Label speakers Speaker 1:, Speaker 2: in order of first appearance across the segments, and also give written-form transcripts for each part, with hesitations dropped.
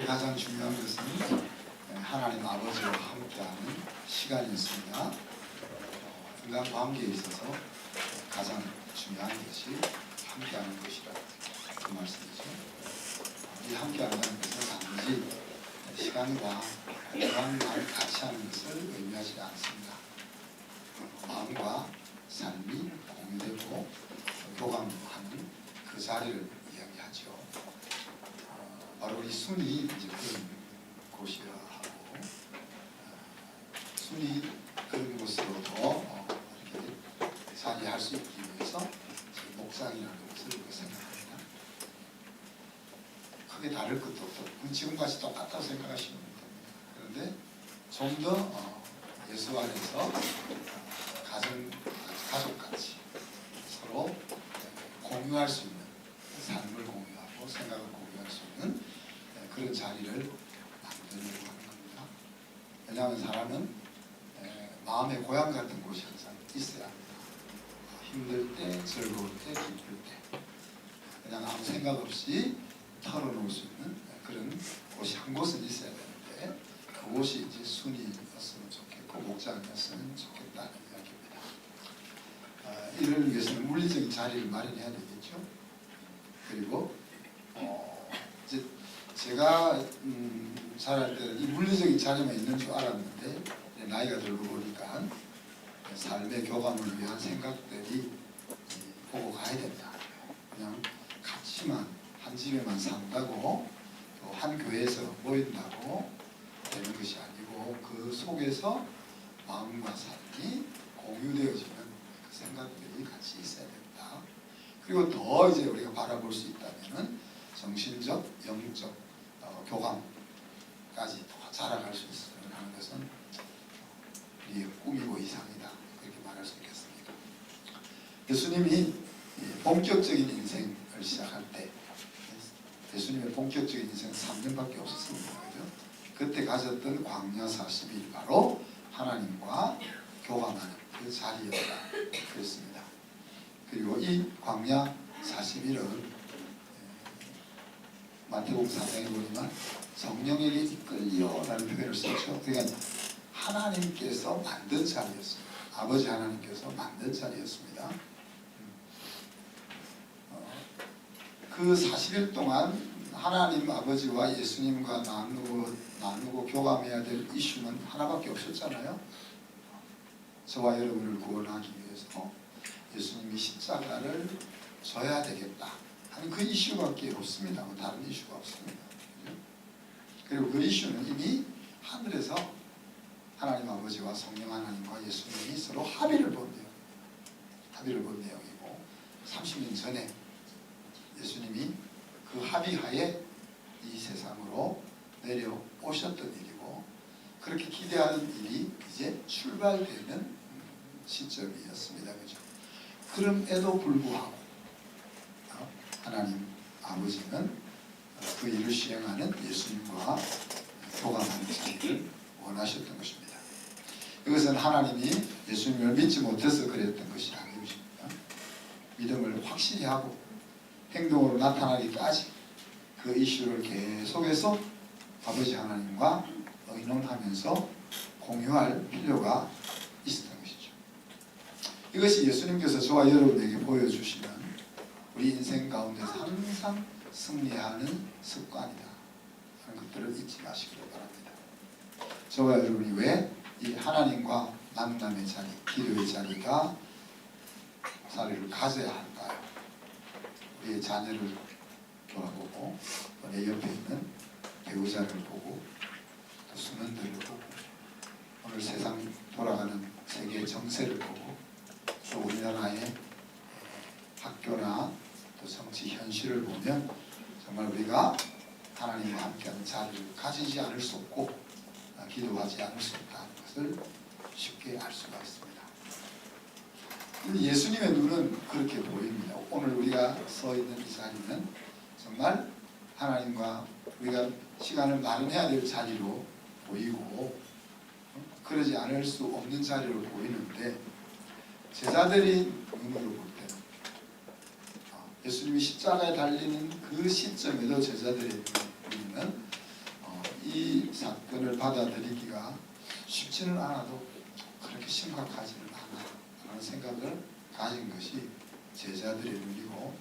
Speaker 1: 오늘 가장 중요한 것은 하나님 아버지와 함께하는 시간이었습니다. 인간 관계에 있어서 가장 중요한 것이 함께하는 것이라 그 말씀이죠. 이 함께한다는 것은 단지 시간과 공간만 같이 하는 것을 의미하지 않습니다. 마음과 삶이 공유되고 교감하는 그 자리를 이야기하죠. 바로 이 순이 이제 그런 곳이라 하고, 순이 그런 곳으로 더 이렇게 자리할 수 있기 위해서 목상이라는 것을 생각합니다. 크게 다를 것도 없고 지금까지 똑같다고 생각하시면 됩니다. 그런데 좀 더 예수 안에서 가족같이 서로 공유할 수 있는, 삶을 공유하고 생각을 공유할 수 있는 그런 자리를 만들려고 하는 겁니다. 왜냐하면 사람은 마음의 고향 같은 곳이 항상 있어야 합니다. 힘들 때, 즐거울 때, 기쁠 때 그냥 아무 생각 없이 털어놓을 수 있는 그런 곳이 한 곳은 있어야 되는데, 그곳이 이제 순이었으면 좋겠고 목장이었으면 좋겠다는 이야기입니다. 이를 위해서는 물리적인 자리를 마련해야 되겠죠. 그리고 이제 제가 자랄 때는 이 물리적인 자리만 있는 줄 알았는데, 나이가 들고 보니까 삶의 교감을 위한 생각들이 보고 가야 된다. 그냥 같이만 한 집에만 산다고 또 한 교회에서 모인다고 되는 것이 아니고, 그 속에서 마음과 삶이 공유되어지는 그 생각들이 같이 있어야 된다. 그리고 더 이제 우리가 바라볼 수 있다면은 정신적, 영적 교감까지 더 자라갈 수 있으면 하는 것은 우리의 꿈이고 이상이다, 그렇게 말할 수 있겠습니다. 예수님이 본격적인 인생을 시작할 때, 예수님의 본격적인 인생은 3년밖에 없었습니다. 그죠? 그때 가졌던 광야 40일, 바로 하나님과 교감하는 그 자리였다 그랬습니다. 그리고 이 광야 40일은 마태복음 4장에 보면 성령에게 이끌려라는 표현을 썼죠. 그러니까 하나님께서 만든 자리였습니다. 아버지 하나님께서 만든 자리였습니다. 그 40일 동안 하나님 아버지와 예수님과 나누고 교감해야 될 이슈는 하나밖에 없었잖아요. 저와 여러분을 구원하기 위해서 예수님이 십자가를 져야 되겠다 하는 그 이슈밖에 없습니다. 다른 이슈가 없습니다. 그리고 그 이슈는 이미 하늘에서 하나님 아버지와 성령 하나님과 예수님이 서로 합의를 본 내용이고, 30년 전에 예수님이 그 합의하에 이 세상으로 내려오셨던 일이고, 그렇게 기대하는 일이 이제 출발되는 시점이었습니다. 그죠? 그럼에도 불구하고 하나님 아버지는 그 일을 수행하는 예수님과 교감하는 자리를 원하셨던 것입니다. 이것은 하나님이 예수님을 믿지 못해서 그랬던 것이 아니십니다. 믿음을 확실히 하고 행동으로 나타나기까지 그 이슈를 계속해서 아버지 하나님과 의논하면서 공유할 필요가 있었던 것이죠. 이것이 예수님께서 저와 여러분에게 보여주시는 우리 인생 가운데서 항상 승리하는 습관이다 하는 것들을 잊지 마시기 바랍니다. 저와 여러분이 왜 이 하나님과 만남의 자리, 기도의 자리를 가져야 할까요? 우리의 자녀를 돌아보고, 내 옆에 있는 배우자를 보고, 또 수면들을 보고, 오늘 세상 돌아가는 세계의 정세를 보고, 또 우리나라의 학교나 또 정치 현실을 보면 정말 우리가 하나님과 함께하는 자리를 가지지 않을 수 없고, 기도하지 않을 수 없다는 것을 쉽게 알 수가 있습니다. 예수님의 눈은 그렇게 보입니다. 오늘 우리가 서 있는 이 자리는 정말 하나님과 우리가 시간을 마련해야 될 자리로 보이고, 그러지 않을 수 없는 자리로 보이는데, 제자들이 눈으로 볼 때는 예수님이 십자가에 달리는 그 시점에도 제자들의 눈은 사건을 받아들이기가 쉽지는 않아도 그렇게 심각하지는 않아 라는 생각을 가진 것이 제자들의 눈이고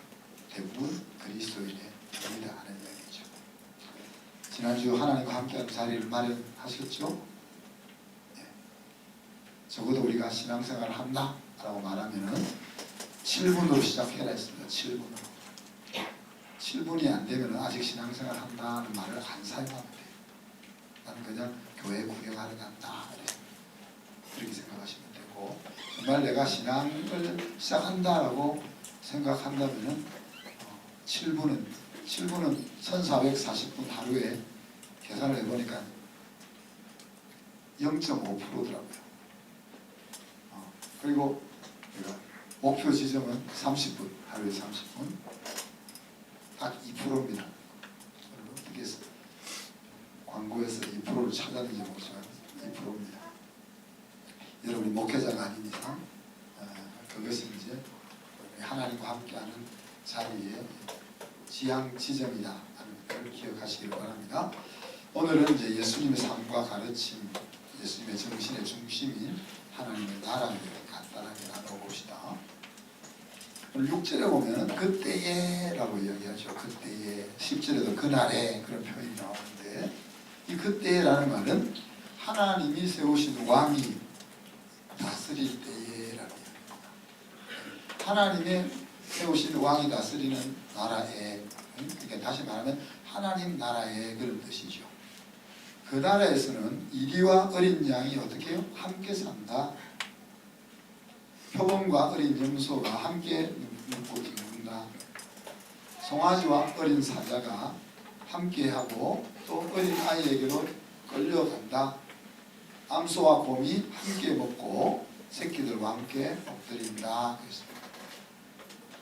Speaker 1: 대부분 그리스도인의 눈이라 하는 이야기죠. 지난주 하나님과 함께하는 자리를 마련하셨죠? 네. 적어도 우리가 신앙생활을 한다 라고 말하면은 7분으로 시작해라 했습니다. 7분으로. 7분이 안 되면 아직 신앙생활 한다는 말을 안 사용하면 돼요. 나는 그냥 교회 구경하러 간다. 그렇게 생각하시면 되고, 정말 내가 신앙을 시작한다라고 생각한다면 7분은 1440분 하루에 계산을 해보니까 0.5%더라고요. 그리고 목표 지점은 30분, 하루에 30분, 딱 2%입니다. 어떻게 해서 광고에서 2%를 찾았는지 모르지만 2%입니다. 여러분이 목회자가 아닌 이상 그것이 이제 하나님과 함께하는 자리의 지향 지점이다 하는 것을 기억하시기를 바랍니다. 오늘은 이제 예수님의 삶과 가르침, 예수님의 정신의 중심인 하나님의 나라를 간단하게 나눠봅시다. 오늘 6절에 보면 그때에 라고 이야기하죠. 그때에. 10절에도 그날에 그런 표현이 나오는데 이 그때라는 말은 하나님이 세우신 왕이 다스릴 때에라는 이야기입니다. 하나님의 세우신 왕이 다스리는 나라에, 그러니까 다시 말하면 하나님 나라에 그런 뜻이죠. 그 나라에서는 이리와 어린 양이 어떻게 해요? 함께 산다. 표범과 어린 염소가 함께 눕고 죽는다. 송아지와 어린 사자가 함께하고 또 어린 아이에게로 끌려간다. 암소와 곰이 함께 먹고 새끼들과 함께 엎드린다.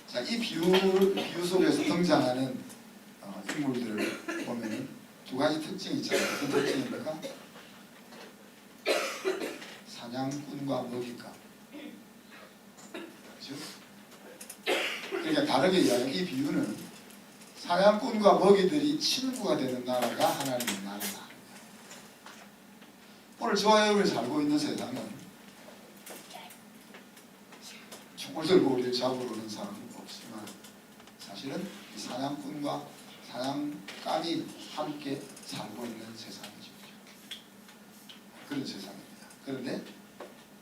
Speaker 1: 자, 이 비유 속에서 등장하는 인물들을 보면 두 가지 특징이 있잖아요. 어떤 특징입니까? 사냥꾼과 먹이감. 그렇죠? 그러니까 다르게 이야기하면 이 비유는 사냥꾼과 먹이들이 친구가 되는 나라가 하나님의 나라다. 오늘 저와 여러분이 살고 있는 세상은 총을 들고 우리를 잡으러 오는 사람은 없지만 사실은 이 사냥꾼과 사냥감이 함께 살고 있는 세상이죠. 그런 세상입니다. 그런데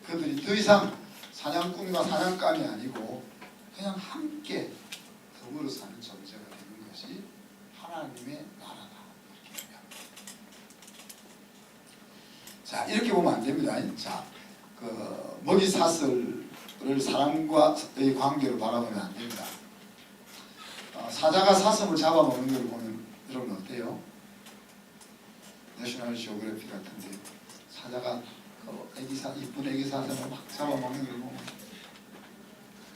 Speaker 1: 그들이 더 이상 사냥꾼과 사냥감이 아니고 그냥 함께 더불어 사는 존재가 되는 것이 하나님의 나라다. 이렇게 얘기합니다. 자, 이렇게 보면 안 됩니다. 자, 그 먹이 사슬을 사람과의 관계로 바라보면 안 됩니다. 사자가 사슴을 잡아먹는 걸 보면 여러분 어때요? 내셔널 지오그래피 같은데 사자가 이쁜 애기 사슴을 막 잡아먹는 걸 보면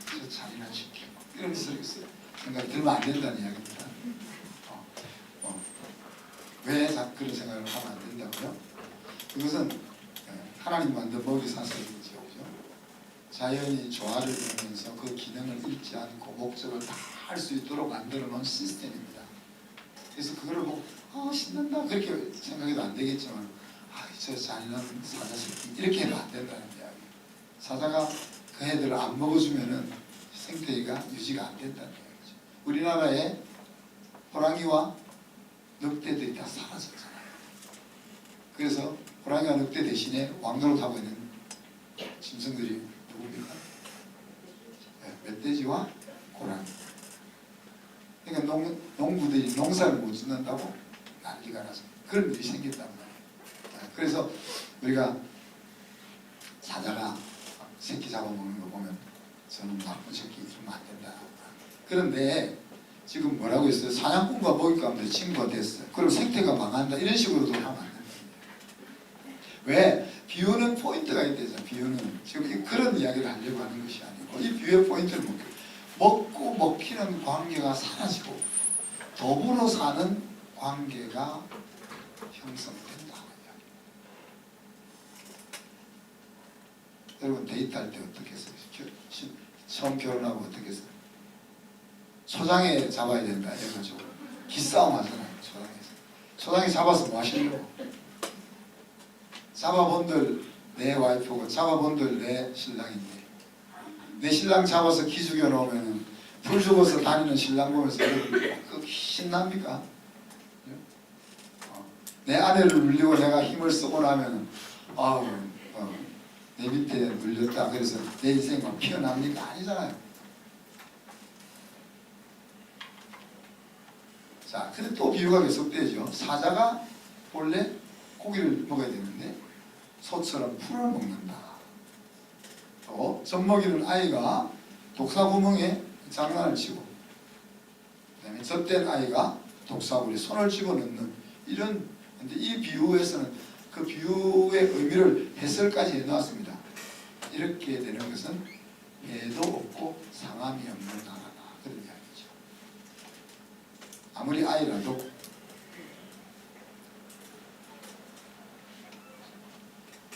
Speaker 1: 저 잔인한 시키 이런 생각이 들면 안 된다는 이야기입니다. 왜 그런 생각을 하면 안 된다고요? 그것은 하나님 만든 먹이 사슬이죠. 자연이 조화를 이루면서 그 기능을 잃지 않고 목적을 다 할 수 있도록 만들어 놓은 시스템입니다. 그래서 그걸 보고 신난다 그렇게 생각해도 안 되겠지만 저 잔인한 사자 새끼 이렇게 해도 안 된다는 이야기. 사자가 그 애들을 안 먹어주면은 생태계가 유지가 안 된다는 이야기죠. 우리나라에 호랑이와 늑대들이 다 사라졌잖아요. 그래서 호랑이와 늑대 대신에 왕노릇하고 있는 짐승들이 누굽니까? 멧돼지와 고라니. 그러니까 농부들이 농사를 못 짓는다고 난리가 나서 그런 일이 생겼단 말이에요. 그래서 우리가 사자가 새끼 잡아먹는 거 보면 저는 나쁜 새끼 주면 안 된다. 그런데 지금 뭐라고 했어요? 사냥꾼과 먹잇감들 친구가 됐어요. 그럼 생태가 망한다. 이런 식으로도 하면 안 된다. 왜? 비유는 포인트가 있대잖아. 비유는 지금 그런 이야기를 하려고 하는 것이 아니고 이 비유의 포인트는 뭐예요? 먹고 먹히는 관계가 사라지고 더불어 사는 관계가 형성된다. 여러분 데이트할 때 어떻게 했어요? 처음 결혼하고 어떻게 했어요? 초장에 잡아야 된다 해가지고 기싸움 하잖아요. 초장에서. 초장에 잡아서 뭐 하시려고? 잡아본들 내 와이프고 잡아본들 내 신랑인데 내 신랑 잡아서 기죽여 놓으면 불 죽어서 다니는 신랑 보면서 그 신납니까? 내 아내를 물리고 내가 힘을 쓰고 나면 내 밑에 물렸다 그래서 내 인생이 막 피어납니까? 아니잖아요. 자, 근데 또 비유가 계속되죠. 사자가 본래 고기를 먹어야 되는데 소처럼 풀을 먹는다. 또 젖먹이는 아이가 독사구멍에 장난을 치고 그다음에 젖된 아이가 독사구리에 손을 집어넣는 이런. 근데 이 비유에서는 그 비유의 의미를 해설까지 해놓았습니다. 이렇게 되는 것은 해도 없고 상함이 없는 나라다. 그런 이야기죠. 아무리 아이라도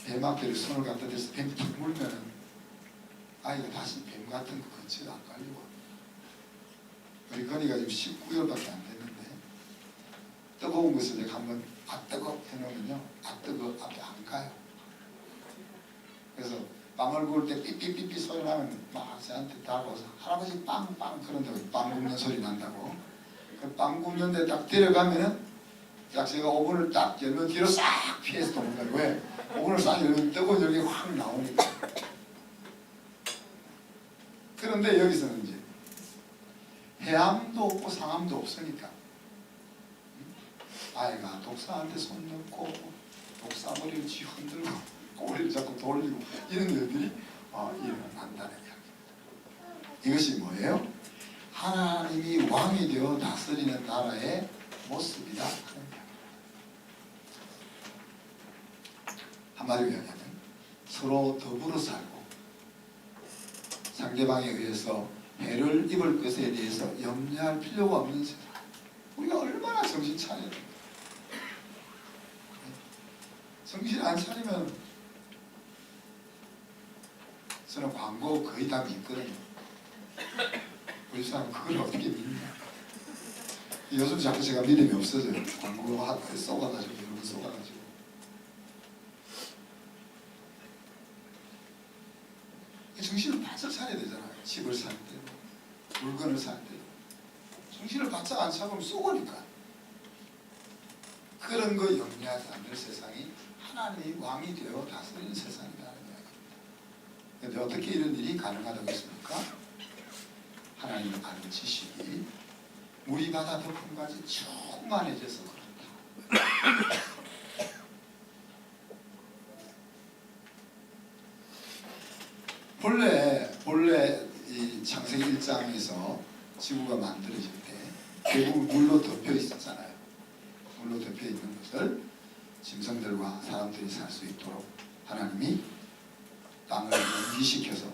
Speaker 1: 뱀 앞에 손을 갖다 대서 뱀이 탁 물면은 아이가 다시 뱀 같은 거 근처에 안 가려고. 우리 건이가 지금 19개월밖에 안 됐는데 뜨거운 것을 내가 한번 뜨거 해놓으면요 뜨거 앞에 안 가요. 그래서 빵을 구울 때 삐삐삐삐 소리 나면 막 저한테 다가와서 할아버지 빵빵 그런다고 빵 굽는 소리 난다고. 그 빵 굽는 데 딱 데려가면은 딱 제가 오븐을 딱 열면 뒤로 싹 피해서 도망가요. 왜? 오븐을 싹 열면 뜨거운 열기 확 나오니까. 그런데 여기서는 이제 해함도 없고 상함도 없으니까 아이가 독사한테 손 넣고 독사머리를 쥐 흔들고 꼬리를 자꾸 돌리고 이런 일들이 일어난다는 이야기입니다. 이것이 뭐예요? 하나님이 왕이 되어 다스리는 나라의 모습이다 하는 이야기입니다. 한마디로 이야기하면 서로 더불어 살고 상대방에 의해서 해를 입을 것에 대해서 염려할 필요가 없는 세상. 우리가 얼마나 정신 차려야 됩니까? 정신 안 차리면 저는 광고 거의 다 믿거든요. 우리 사람 그걸 어떻게 믿냐? 요즘 자꾸 제가 믿음이 없어져요. 광고 쏘가가지고 여러분 쏘가가지고. 정신을 바짝 차려야 되잖아요. 집을 살 때, 물건을 살 때. 정신을 바짝 안 차리면 쏘거니까. 그런 거 염려하지 않는 세상이 하나님이 왕이 되어 다스리는 세상이라는 이야기입니다. 그런데 어떻게 이런 일이 가능하다고 했습니까? 하나님 아는 지식이 우리 바다 덮음까지 충만해져서 그렇다. 본래 이 창세기 1장에서 지구가 만들어질 때 대부분 물로 덮여 있었잖아요. 물로 덮여 있는 것을 짐승들과 사람들이 살 수 있도록 하나님이 땅을 연기시켜서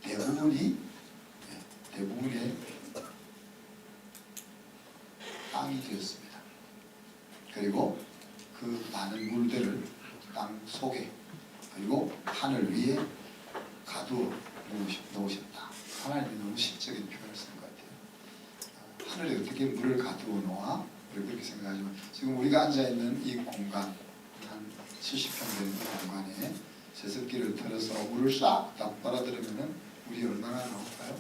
Speaker 1: 대부분의 땅이 되었습니다. 그리고 그 많은 물들을 땅 속에 그리고 하늘 위에 가두어 놓으셨다. 하나님이 너무 시적인 표현을 쓴 것 같아요. 하늘에 어떻게 물을 가두어 놓아? 우리 그렇게 생각하지만 지금 우리가 앉아있는 이 공간 한 70평 되는 이 공간에 제습기를 틀어서 물을 싹 다 빨아들이면 물이 얼마나 나올까요?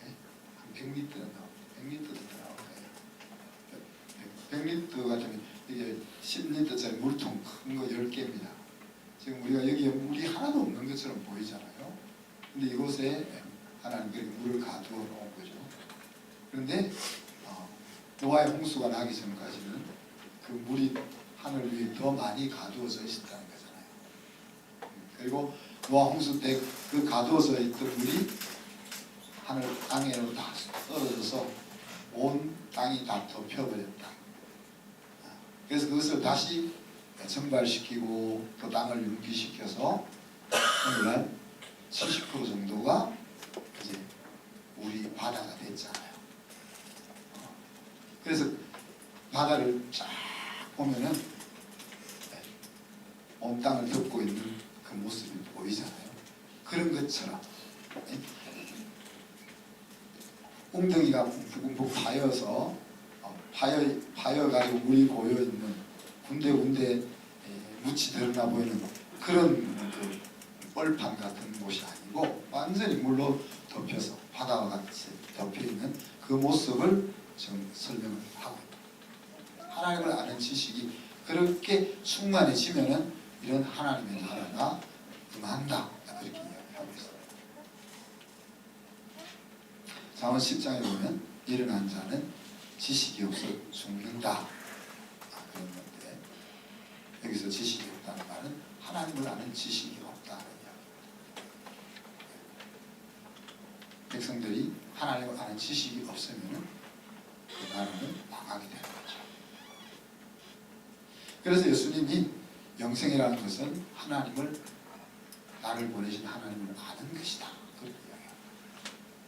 Speaker 1: 네? 한 100리터 나와요. 100리터도 더 나올 거예요. 100리터 같으면 이게 10리터짜리 물통 큰 거 10개입니다. 지금 우리가 여기에 물이 하나도 없는 것처럼 보이잖아요. 근데 이곳에 하나님 그렇게 물을 가두어 놓은 거죠. 그런데 노아의 홍수가 나기 전까지는 그 물이 하늘 위에 더 많이 가두어져 있었다는 거잖아요. 그리고 노아 홍수 때 그 가두어져 있던 물이 하늘 땅에로 다 떨어져서 온 땅이 다 덮여버렸다. 그래서 그것을 다시 증발시키고 또 땅을 윤기시켜서 오늘날 70% 정도가 이제 우리 바다가 됐잖아요. 그래서 바다를 쫙 보면은 온 땅을 덮고 있는 그 모습이 보이잖아요. 그런 것처럼 웅덩이가 붕붕 파여서 파여가지고 물이 고여있는 군데군데 묻이 드러나 보이는 그런 그 뻘판 같은 곳이 아니고 완전히 물로 덮여서 바다와 같이 덮여있는 그 모습을 지금 설명을 하고 있다. 하나님을 아는 지식이 그렇게 충만해지면은 이런 하나님의 나라가 임한다. 그렇게 이야기하고 있습니다. 잠언 10장에 보면 일어난 자는 지식이 없어 죽는다. 그런 건데 여기서 지식이 없다는 말은 하나님을 아는 지식이 없다는 이야기입니다. 백성들이 하나님을 아는 지식이 없으면 그 나라는 망하게 되는 거죠. 그래서 예수님이 영생이라는 것은 하나님을 나를 보내신 하나님을 아는 것이다. 그렇게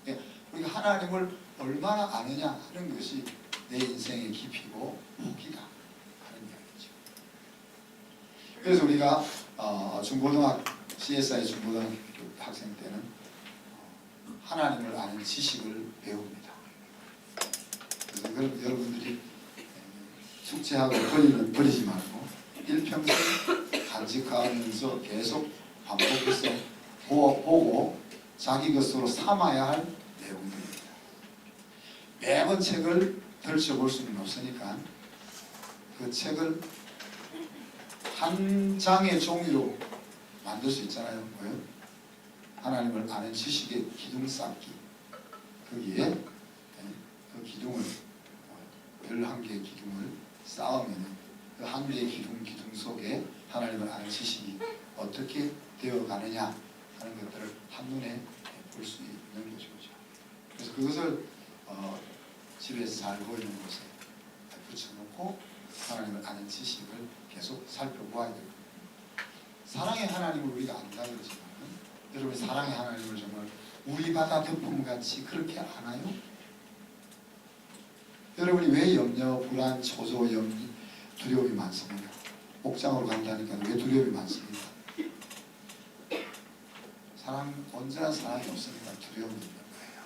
Speaker 1: 이야기합니다. 우리가 하나님을 얼마나 아느냐 하는 것이 내 인생의 깊이고 복이다 하는 이야기죠. 그래서 우리가 중고등학교 CSI 중고등학교 학생 때는 하나님을 아는 지식을 배웁니다. 그래서 그럼 여러분들이 숙제하고 버리지 말고 일평생 간직하면서 계속 반복해서 보고 자기 것으로 삼아야 할 내용들입니다. 매번 책을 펼쳐볼 수는 없으니까 그 책을 한 장의 종이로 만들 수 있잖아요. 뭐요? 하나님을 아는 지식의 기둥 쌓기. 거기에 그 기둥을 11개의 기둥을 쌓으면 그 한 개의 기둥 속에 하나님을 아는 지식이 어떻게 되어가느냐 하는 것들을 한눈에 볼 수 있는 거죠. 그래서 그것을 집에서 잘 보이는 곳에 붙여놓고 하나님을 아는 지식을 계속 살펴보아야 됩니다. 사랑의 하나님을 우리가 안다 그러지만 여러분 사랑의 하나님을 정말 우리 바다 덮음같이 그렇게 아나요? 여러분이 왜 염려, 불안, 초조, 두려움이 많습니까? 목장으로 간다니까 왜 두려움이 많습니까? 언제나 사랑이 없으니까 두려움이 있는 거예요.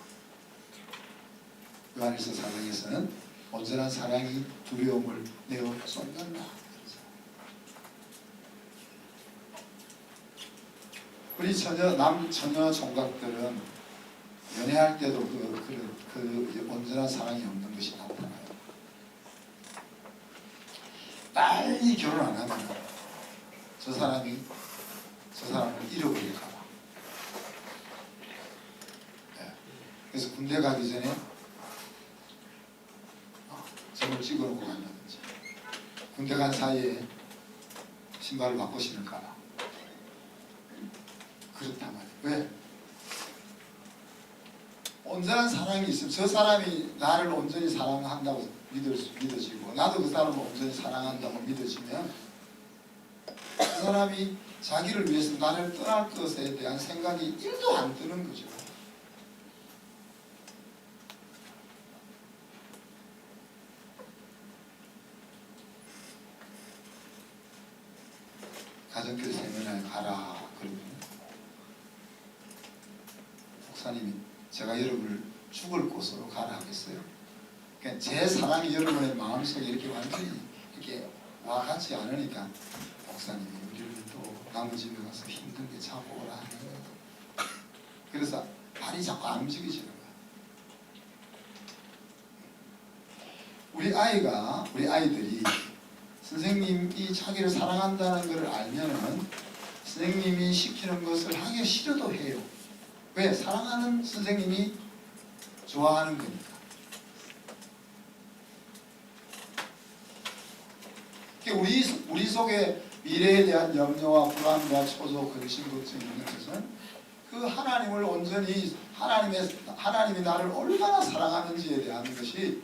Speaker 1: 요한일서 4장에서는 언제나 사랑이 두려움을 내어 쏟는다. 우리 처녀 총각들은 연애할 때도 그 언제나 사랑이 없는 것이 나타나요. 빨리 결혼 안 하면 저 사람을 잃어버릴까 봐. 그래서 군대 가기 전에 점을 찍어놓고 간다든지 군대 간 사이에 신발을 바꿔 신을까 봐. 그렇단 말이에요. 왜? 온전한 사랑이 있으면 저 사람이 나를 온전히 사랑한다고 믿어지고 나도 그 사람을 온전히 사랑한다고 믿어지면 그 사람이 자기를 위해서 나를 떠날 것에 대한 생각이 1도 안 드는 거죠. 가정교회 세미나에 가라 그러면 목사님이 제가 여러분을 죽을 곳으로 가라 하겠어요? 그러니까 제 사랑이 여러분의 마음속에 이렇게 완전히 이렇게 와닿지 않으니까 목사님이 우리를 또 남의 집에 가서 힘든 게 자꾸 오라 하는 거예요. 그래서 발이 자꾸 안 움직이지는 거예요. 우리 아이들이 선생님이 자기를 사랑한다는 것을 알면은 선생님이 시키는 것을 하기 싫어도 해요. 왜? 사랑하는 선생님이 좋아하는 거니까. 우리 속에 미래에 대한 염려와 불안과 초조, 근심, 걱정이 있는 것은 그 하나님을 온전히 하나님이 나를 얼마나 사랑하는지에 대한 것이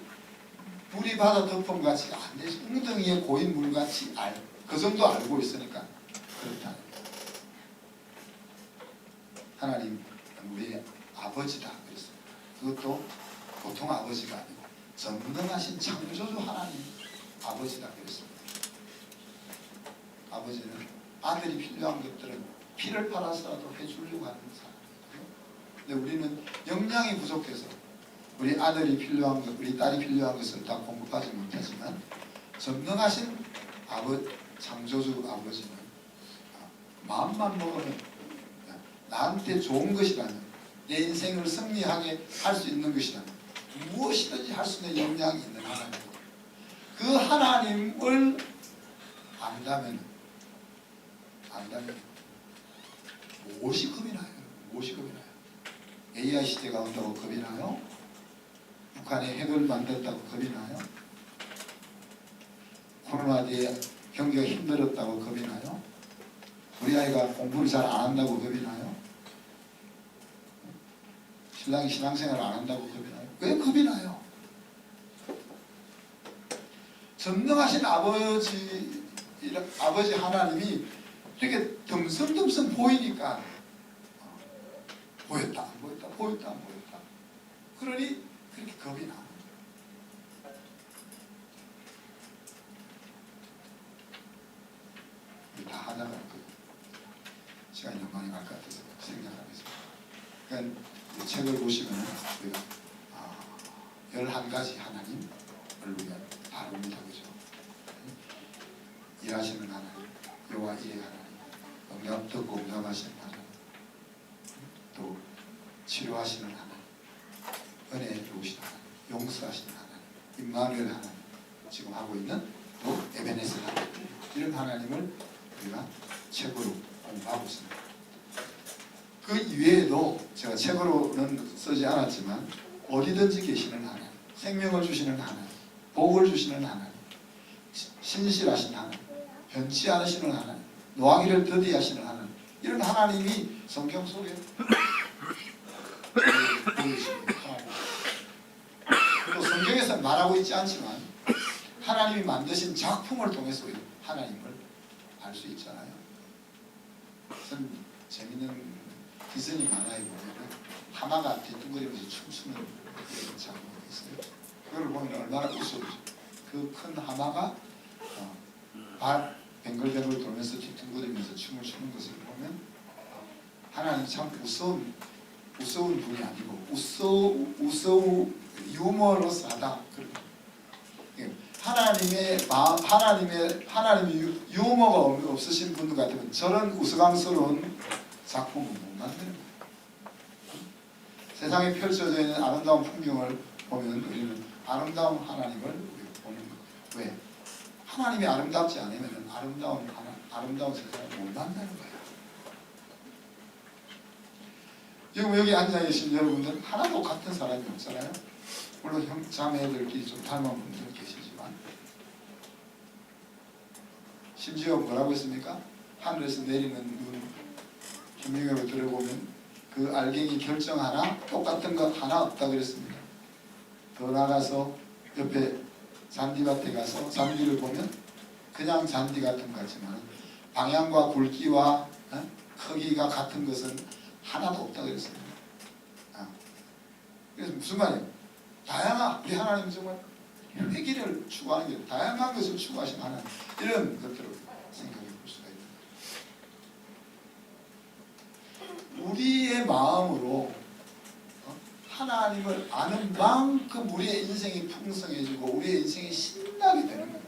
Speaker 1: 물이 바다 덮음같이 안 되지. 웅덩이에 고인 물같이 그 정도 알고 있으니까 그렇다는 거예요. 하나님 우리의 아버지다 그랬습니다. 그것도 보통 아버지가 아니고 전능하신 창조주 하나님 아버지다 그랬습니다. 아버지는 아들이 필요한 것들은 피를 팔아서라도 해주려고 하는 사람이거든요. 근데 우리는 역량이 부족해서 우리 아들이 필요한 것, 우리 딸이 필요한 것을 다 공급하지 못하지만 전능하신 창조주 아버지는 마음만 먹으면 나한테 좋은 것이라면 내 인생을 승리하게 할 수 있는 것이라면 무엇이든지 할 수 있는 역량이 있는 하나님이고 그 하나님을 안다면 무엇이 겁이 나요? 무엇이 겁이 나요? AI 시대가 온다고 겁이 나요? 북한에 핵을 만들었다고 겁이 나요? 코로나 뒤에 경기가 힘들었다고 겁이 나요? 우리 아이가 공부를 잘 안 한다고 겁이 나요? 신랑이 신앙생활을 안 한다고 겁이 나요? 왜 겁이 나요? 전능하신 아버지 하나님이 이렇게 덤성덤성 보이니까 보였다 안 보였다 보였다 안 보였다 그러니 그렇게 겁이 나. 다 하다가 시간이 너무 많이 갈 것 같아서 생각하겠습니다. 그러니까 이 책을 보시면 우리가 11가지 하나님을 우리가 다룹니다. 그죠? 일하시는 하나님, 여호와 이의 하나님, 듣고 응답하시는 하나님, 또 치료하시는 하나님, 은혜에 좋으신 하나님, 용서하시는 하나님, 임마누엘 하나님, 지금 하고 있는 또 에베네스 하나님, 이런 하나님을 우리가 책으로 공부하고 있습니다. 그 이외에도 제가 책으로는 쓰지 않았지만 어디든지 계시는 하나님, 생명을 주시는 하나님, 복을 주시는 하나님, 신실하신 하나님, 변치 않으시는 하나님, 노하기를 더디 하시는 하나님, 이런 하나님이 성경 속에 보이십니다. 또 성경에서 말하고 있지 않지만 하나님이 만드신 작품을 통해서 하나님을 알 수 있잖아요. 무슨 재밌는 기선이 많아요. 보면 하마가 뒤뚱거리면서 춤추는 그런 장면이 있어요. 그걸 보면 얼마나 웃어보죠. 그 큰 하마가 발 뱅글뱅글 돌면서 뒤뚱거리면서 춤을 추는 것을 보면 하나님 참 우스운 분이 아니고 유머러스하다. 하나님의 유머가 없으신 분 같으면 저런 우스꽝스러운 작품은 못 만드는 거예요. 세상에 펼쳐져 있는 아름다운 풍경을 보면 우리는 아름다운 하나님을 보는 거예요. 왜? 하나님이 아름답지 않으면 아름다운 세상을 못 만드는 거예요. 지금 여기 앉아 계신 여러분들 하나도 같은 사람이 없잖아요. 물론 자매들끼리 좀 닮은 분들 계시지만 심지어 뭐라고 했습니까? 하늘에서 내리는 눈 김영엽을 들어보면 그 알갱이 결정 하나 똑같은 거 하나 없다 그랬습니다. 더 나가서 옆에 잔디밭에 가서 잔디를 보면 그냥 잔디 같은 것 같지만 방향과 굵기와 크기가 같은 것은 하나도 없다 그랬습니다. 그래서 무슨 말이에요? 우리 하나님 정말 회기를 추구하는 게 다양한 것을 추구하신 하나님, 이런 것들을 생각해 볼 수가 있다. 우리의 마음으로 하나님을 아는 만큼 우리의 인생이 풍성해지고 우리의 인생이 신나게 되는 거예요.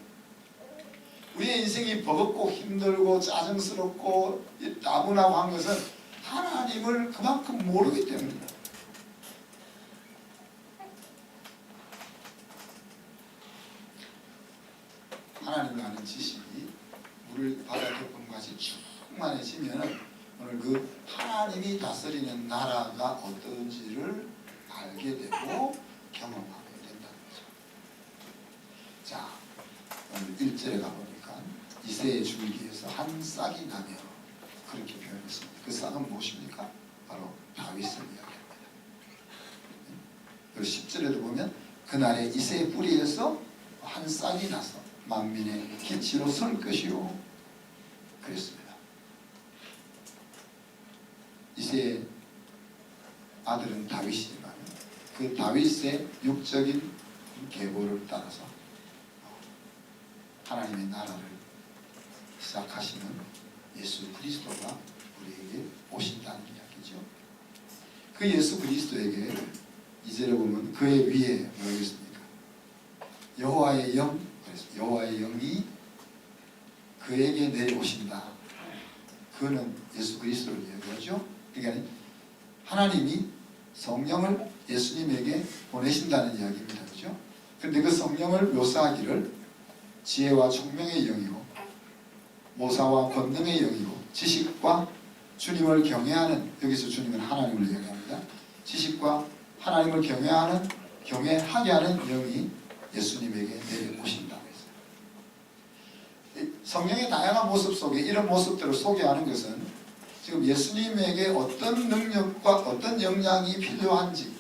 Speaker 1: 우리의 인생이 버겁고 힘들고 짜증스럽고 나분하고 한 것은 하나님을 그만큼 모르기 때문입니다. 하나님을 아는 지식이 물을 바다 덮음같이 충만해지면 오늘 그 하나님이 다스리는 나라가 어떤지를 알게 되고 경험하게 된다는 거죠. 자, 오늘 1절에 가보니까 이새의 줄기에서 한 싹이 나며 그렇게 표현했습니다. 그 싹은 무엇입니까? 바로 다윗을 이야기합니다. 그리고 10절에도 보면 그날에 이새의 뿌리에서 한 싹이 나서 만민의 기치로 설 것이요 그랬습니다. 이새의 아들은 다윗이지만 그 다윗의 육적인 계보를 따라서 하나님의 나라를 시작하시는 예수 그리스도가 우리에게 오신다는 이야기죠. 그 예수 그리스도에게 이제를 보면 그의 위에 뭐겠습니까? 여호와의 영, 여호와의 영이 그에게 내려오신다. 그는 예수 그리스도를 이야기하죠. 그러니까 하나님이 성령을 예수님에게 보내신다는 이야기입니다. 그렇죠? 그런데 그 성령을 묘사하기를 지혜와 총명의 영이고 모사와 권능의 영이고 지식과 주님을 경외하는, 여기서 주님은 하나님을 이야기합니다. 지식과 하나님을 경외하게 하는 영이 예수님에게 내려오신다고 했어요. 성령의 다양한 모습 속에 이런 모습들을 소개하는 것은 지금 예수님에게 어떤 능력과 어떤 역량이 필요한지,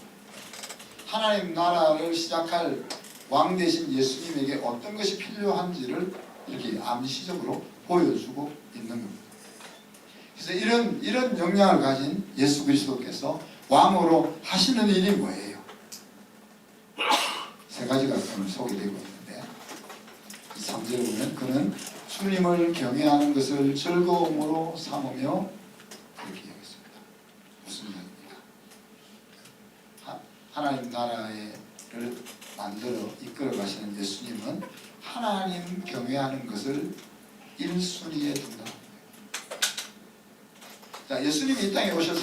Speaker 1: 하나님 나라를 시작할 왕 되신 예수님에게 어떤 것이 필요한지를 이렇게 암시적으로 보여주고 있는 겁니다. 그래서 이런 역량을 가진 예수 그리스도께서 왕으로 하시는 일이 뭐예요? 세 가지가 오늘 소개되고 있는데, 3절에 보면 그는 주님을 경외하는 것을 즐거움으로 삼으며, 그렇게 이야기했습니다. 무슨 이야기입니까? 하나님 나라를 만들어 이끌어 가시는 예수님은 하나님 경외하는 것을 1순위에 둔다. 자, 예수님이 이 땅에 오셔서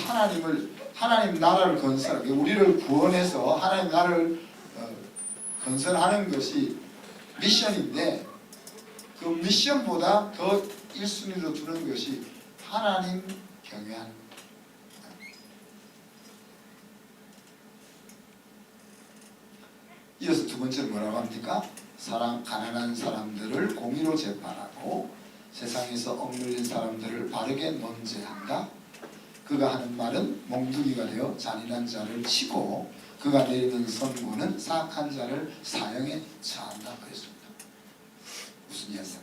Speaker 1: 하나님 나라를 건설하고 우리를 구원해서 하나님 나라를 건설하는 것이 미션인데, 그 미션보다 더 1순위로 두는 것이 하나님 경외하는 것. 이어서 두 번째로 뭐라고 합니까? 가난한 사람들을 공의로 재판하고 세상에서 억눌린 사람들을 바르게 논죄한다. 그가 하는 말은 몽둥이가 되어 잔인한 자를 치고 그가 내리는 선고는 사악한 자를 사형에 처한다. 그랬습니다. 무슨 이야기입니까?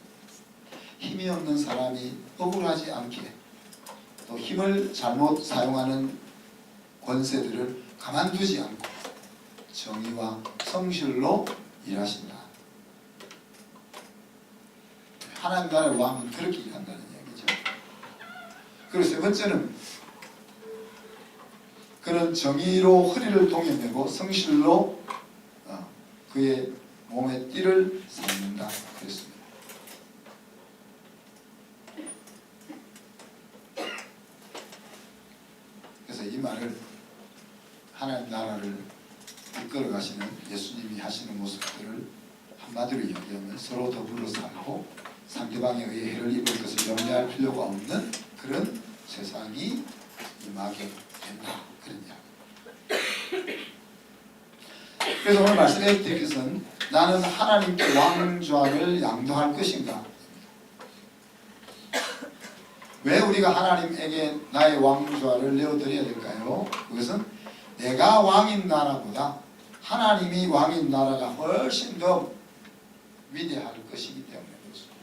Speaker 1: 힘이 없는 사람이 억울하지 않게, 또 힘을 잘못 사용하는 권세들을 가만두지 않고 정의와 성실로 일하신다. 하나님 나라의 왕은 그렇게 일한다는 이야기죠. 그리고 세 번째는 그는 정의로 허리를 동여매고 성실로 그의 몸의 띠를 삼는다. 그랬습니다. 그래서 이 말을 하나님 나라를 이끌어 가시는 예수님이 하시는 모습들을 한마디로 이야기하면 서로 더불어 살고 상대방에 의해 해를 입을 것을 염려할 필요가 없는 그런 세상이 임하게 된다. 그런 이야기. 그래서 오늘 말씀해 드릴 것은 나는 하나님께 왕좌를 양도할 것인가? 왜 우리가 하나님에게 나의 왕좌를 내어드려야 될까요? 그것은 내가 왕인 나라보다 하나님이 왕인 나라가 훨씬 더 위대할 것이기 때문에 그렇습니다.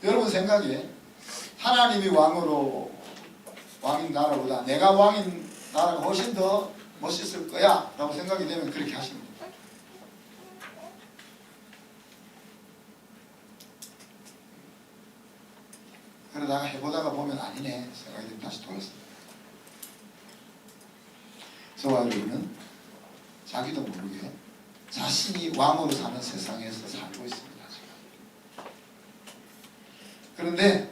Speaker 1: 여러분 생각에 하나님이 왕인 나라보다 내가 왕인 나라가 훨씬 더 멋있을 거야 라고 생각이 되면 그렇게 하십니다. 그러다가 해보다가 보면 아니네 생각이 되면 다시 돌았습니다. 저와 여러분은 자기도 모르게 자신이 왕으로 사는 세상에서 살고 있습니다. 그런데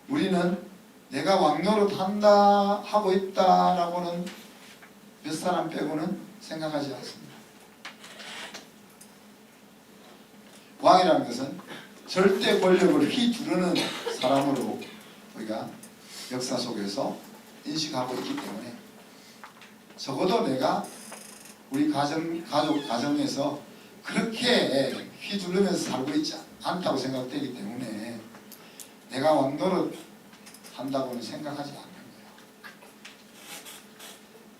Speaker 1: 우리는 내가 왕노릇 한다 하고 있다라고는 몇 사람 빼고는 생각하지 않습니다. 왕이라는 것은 절대 권력을 휘두르는 사람으로 우리가 역사 속에서 인식하고 있기 때문에 적어도 내가 우리 가족 가정에서 그렇게 휘두르면서 살고 있지 않다고 생각되기 때문에 내가 왕노릇 한다고는 생각하지 않는 거예요.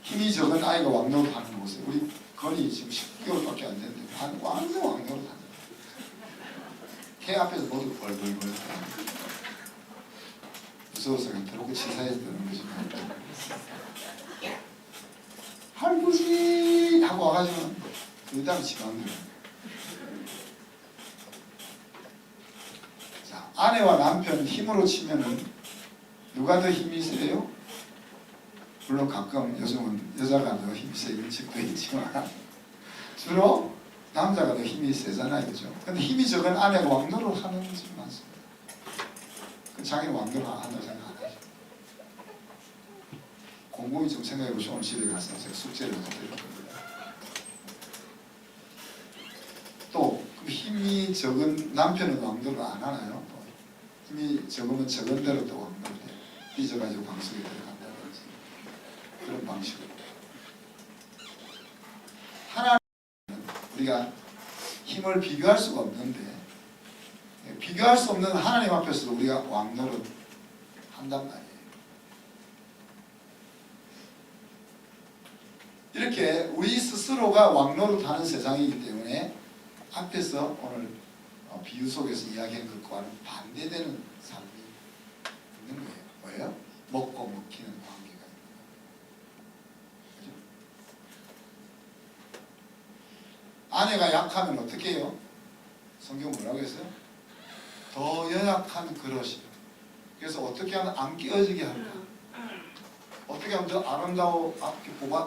Speaker 1: 힘이 적은 아이가 왕노릇 하는 모습, 우리 건이 지금 10개월밖에 안 됐는데 완전 왕노릇 하는 거예요. 개 앞에서 모두 벌벌벌 무서워서 그렇게 치사해서 그런 거지만 할부지 하고 와가지고 그 다음에 지방들. 자, 아내와 남편 힘으로 치면은 누가 더 힘이 세요? 물론 가끔 요즘은 여자가 더 힘이 세긴 집도 있지만 주로 남자가 더 힘이 세잖아요, 그죠? 근데 힘이 적은 아내가 왕노릇 하는 집이 많습니다. 자기는 왕노릇 한다고 생각 안 하죠. 곰곰이 좀 생각해 보시면 오늘 집에 가서 제가 숙제를 좀 드릴 겁니다. 또 힘이 적은 남편은 왕노릇 안 하나요? 힘이 적으면 적은 대로 또 왕노릇 해요. 삐져가지고 방석에 들어간다든지 그런 방식으로. 하나님은 우리가 힘을 비교할 수가 없는데, 비교할 수 없는 하나님 앞에서도 우리가 왕노릇 한단 말이에요. 이렇게 우리 스스로가 왕노릇 하는 세상이기 때문에 앞에서 오늘 비유 속에서 이야기한 것과는 반대되는 삶이 있는 거예요. 뭐예요? 먹고 먹히는 관계가 있는 거예요. 그죠? 아내가 약하면 어떻게 해요? 성경 뭐라고 했어요? 더 연약한 그릇이. 그래서 어떻게 하면 안 깨어지게 할까? 어떻게 하면 더 아름다워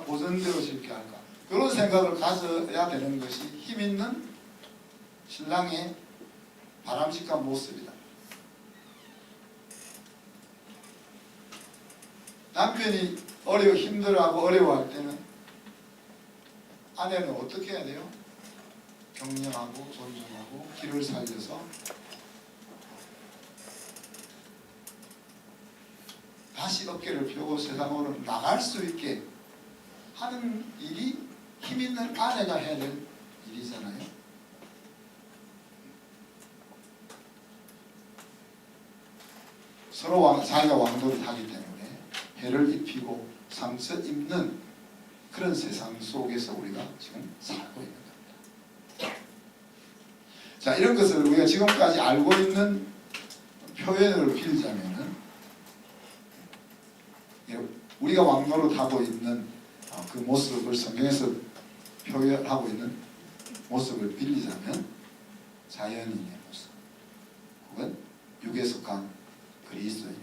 Speaker 1: 보존되어 있게 할까? 그런 생각을 가져야 되는 것이 힘 있는 신랑의 바람직한 모습이다. 남편이 힘들어하고 어려워할 때는 아내는 어떻게 해야 돼요? 격려하고 존중하고 길을 살려서 다시 어깨를 펴고 세상으로 나갈 수 있게 하는 일이 힘 있는 아내가 해야 될 일이잖아요. 서로 자기가 왕도를 하기 때문에 해를 입히고 상처 입는 그런 세상 속에서 우리가 지금 살고 있는 겁니다. 자, 이런 것을 우리가 지금까지 알고 있는 표현을 빌자면은 우리가 왕노릇 하고 있는 그 모습을 성경에서 표현하고 있는 모습을 빌리자면 자연인의 모습 혹은 육에 속한 그리스도인,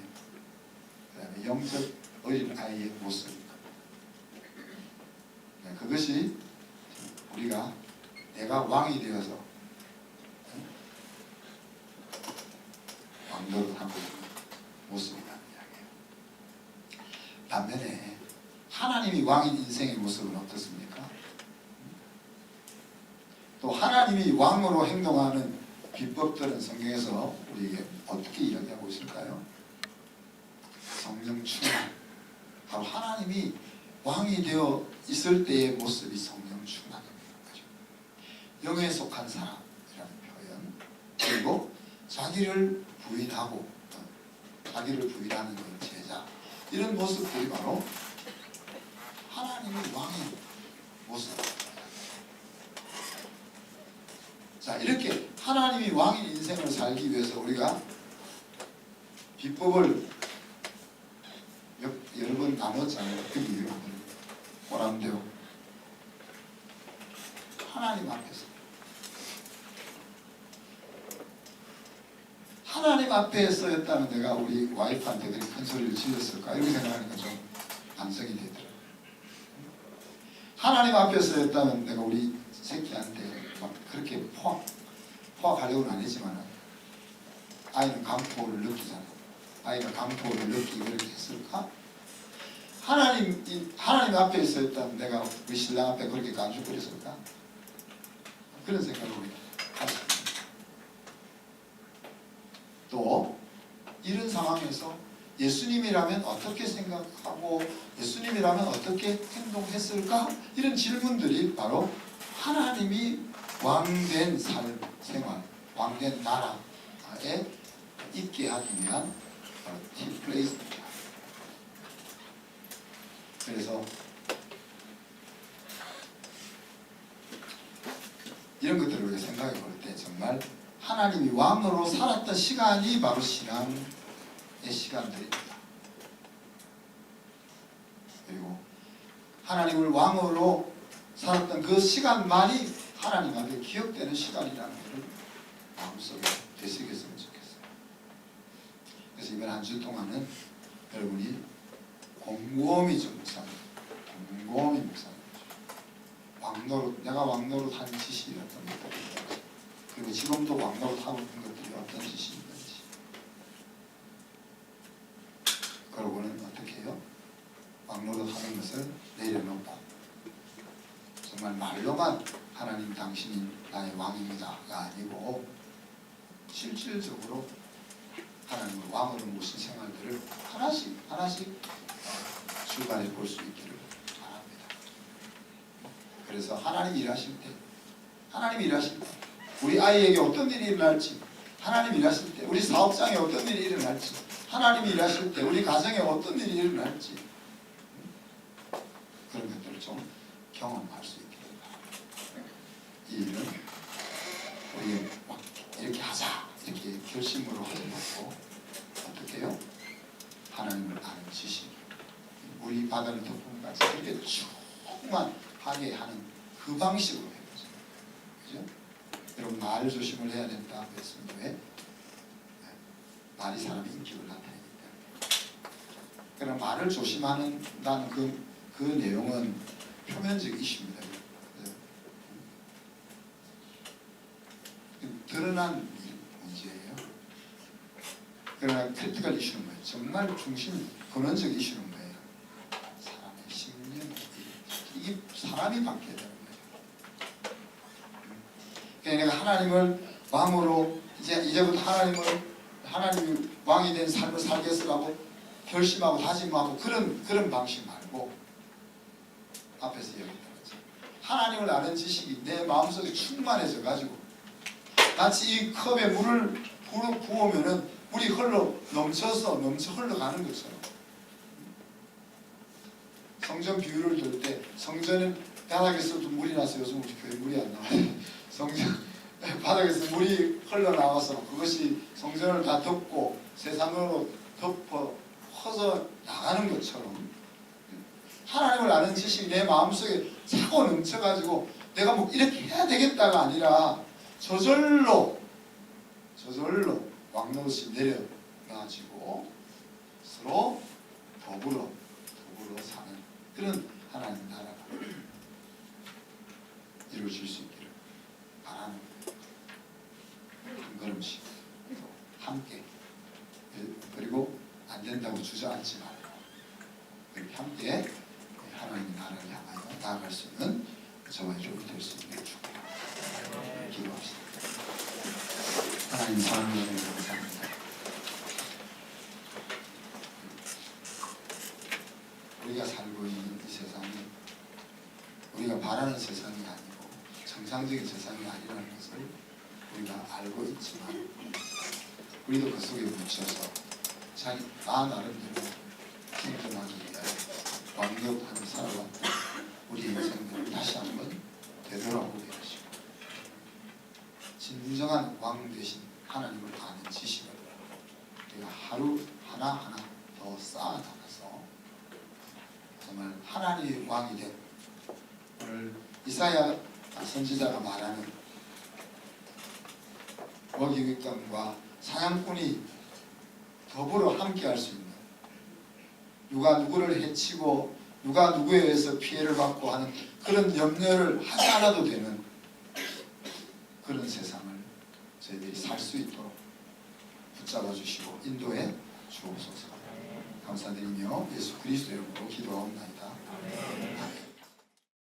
Speaker 1: 그 다음에 영적 어린아이의 모습입니다. 그것이 우리가 내가 왕이 되어서 왕노릇하고 있는 모습이라는 이야기예요. 반면에 하나님이 왕인 인생의 모습은 어떻습니까? 또 하나님이 왕으로 행동하는 비법들은 성경에서 우리에게 어떻게 이야기하고 있을까요? 성령 충만. 바로 하나님이 왕이 되어 있을 때의 모습이 성령 충만입니다. 영에 속한 사람이라는 표현, 그리고 자기를 부인하고 자기를 부인하는 제자, 이런 모습들이 바로 하나님의 왕의 모습입니다. 자, 이렇게 하나님이 왕인 인생을 살기 위해서 우리가 비법을 여러 번 나눴잖아요. 여기 보람대요. 하나님 앞에서, 하나님 앞에서였다면 내가 우리 와이프한테 그렇게 큰 소리를 질렀을까? 이렇게 생각하니까 좀 반성이 되더라고요. 하나님 앞에서였다면 내가 우리 새끼한테 막 그렇게 포악하려고는 아니지만 아이는 감포를 느끼잖아요. 아이가 감포를 느끼고 그렇게 했을까? 하나님 앞에 있었다면 내가 우리 신랑 앞에 그렇게 간죽거렸을까? 그런 생각을 우리가 할 수 있습니다. 또 이런 상황에서 예수님이라면 어떻게 생각하고 예수님이라면 어떻게 행동했을까? 이런 질문들이 바로 하나님이 왕된 생활, 왕된 나라에 있게 하기 위한 티플레이스입니다. 그래서 이런 것들을 우리가 생각해 볼 때 정말 하나님이 왕으로 살았던 시간이 바로 신앙의 시간들입니다. 그리고 하나님을 왕으로 살았던 그 시간만이 하나님 앞에 기억되는 시간이라는 것을 마음속에 되새겼으면 좋겠어요. 그래서 이번 한 주 동안은 여러분이 곰곰이 좀 묵상해, 곰곰이 묵상해 보시고 내가 왕노릇 한 짓이 어떤 것들인지, 그리고 지금도 왕노릇 하고 있는 것들이 어떤 짓이 있는지, 그러고는 어떻게 해요? 왕노릇 하는 것을 내려놓고 정말 말로만 하나님 당신이 나의 왕입니다가 아니고 실질적으로 하나님을 왕으로 모신 생활들을 하나씩 출발해 볼 수 있기를 바랍니다. 그래서 하나님 일하실 때 우리 아이에게 어떤 일이 일어날지, 하나님 일하실 때 우리 사업장에 어떤 일이 일어날지, 하나님 일하실 때 우리 가정에 어떤 일이 일어날지, 그런 것들을 좀 경험할 수 있기를 바랍니다. 이 일은 우리 막 이렇게 하자 이렇게 결심으로 하지 말고 어떻게 해요? 하나님을 아는 지식, 우리 바다를 덮은 같이 이렇게 충만하게 하는 그 방식으로 해보죠. 그죠? 여러분 말 조심을 해야 된다고 했습니다. 왜? 말이 사람의 인격을 나타내기 때문에. 그럼 말을 조심한다는 그 내용은 표면적 이슈입니다. 드러난 문제예요. 그러나 크리티컬 이슈는 뭐예요? 정말 중심, 근원적 이슈는 뭐예요? 사람의 심령, 이게 사람이 바뀌어야 되는 거예요. 그러니까 하나님을 왕으로 이제부터 하나님이 왕이 된 삶을 살겠으라고 결심하고 다짐하고 그런 방식 말고 앞에서 얘기했던 거죠. 하나님을 아는 지식이 내 마음속에 충만해져 가지고 마치 이 컵에 물을 부으면은 물이 넘쳐 흘러가는 것처럼, 성전 비유를 들 때 성전은 바닥에서도 물이 나서 요즘 우리 교회 물이 안 나와요. 성전 바닥에서 물이 흘러나와서 그것이 성전을 다 덮고 세상으로 덮어 퍼져 나가는 것처럼 하나님을 아는 지식이 내 마음속에 차고 넘쳐가지고 내가 뭐 이렇게 해야 되겠다가 아니라 저절로 왕노릇이 내려가지고 서로 더불어 사는 그런 하나님 나라가 이루어질 수 있기를 바라는 한 걸음씩 함께, 그리고 안 된다고 주저앉지 말고 이렇게 함께 하나님 나라를 향하여 나아갈 수 있는 저와 여러분이 될 수 있는 축복을 기도합시다. 하나님 사랑하는 감사합니다. 우리가 살고 있는 이 세상이 우리가 바라는 세상이 아니고 정상적인 세상이 아니라는 것을 우리가 알고 있지만 우리도 그 속에 묻혀서 나 나름대로 생존하기 위하여 완벽하게 살아왔던 우리 인생들을 다시 한번 되돌아보게 하시고 진정한 왕 되신 하나님을 아는 지식을 우리가 하루 하나하나 더 쌓아나가서 정말 하나님의 왕이 된, 오늘 이사야 선지자가 말하는 먹이감과 사냥꾼이 더불어 함께할 수 있는, 누가 누구를 해치고 누가 누구에 의해서 피해를 받고 하는 그런 염려를 하지 않아도 되는 그런 세상을 저희들이 살 수 있도록 붙잡아 주시고 인도해 주옵소서. 감사드리며 예수 그리스도 이름으로 기도하옵나이다. 아멘.